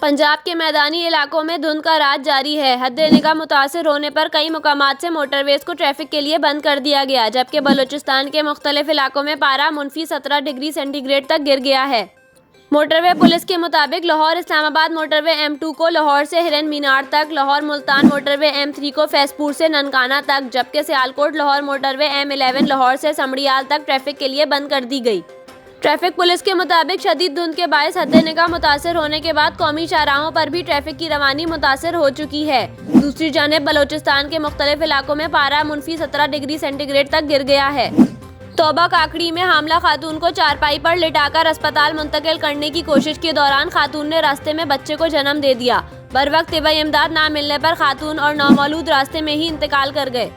पंजाब के मैदानी इलाकों में धुंध का राज जारी है। हद-ए-निगाह मुतासिर होने पर कई मुकामात से मोटरवेज को ट्रैफिक के लिए बंद कर दिया गया, जबकि बलूचिस्तान के मुख्तलिफ इलाकों में पारा मुनफी 17 डिग्री सेंटीग्रेड तक गिर गया है। मोटरवे पुलिस के मुताबिक लाहौर इस्लामाबाद मोटरवे M2 को लाहौर से हिरन मीनार तक, लाहौर मुल्तान मोटरवे M3 को फैजपुर से ननकाना तक, जबकि सियालकोट लाहौर मोटरवे M11 लाहौर से समड़ियाल तक ट्रैफिक के लिए बंद कर दी गई। ट्रैफिक पुलिस के मुताबिक शदीद धुंध के बायस हद-ए-निगाह मुतासिर होने के बाद कौमी शाहराहों पर भी ट्रैफिक की रवानी मुतासिर हो चुकी है। दूसरी जानिब बलूचिस्तान के मुख्तलिफ इलाकों में पारा मुनफी 17 डिग्री सेंटीग्रेड तक गिर गया है। तौबा काकड़ी में हामला खातून को चारपाई पर लिटाकर अस्पताल मुंतकिल करने की कोशिश के दौरान खातून ने रास्ते में बच्चे को जन्म दे दिया। बरवक्त तिब्बी इमदाद ना मिलने पर खातून और नौमौलूद रास्ते में ही इंतकाल कर गए।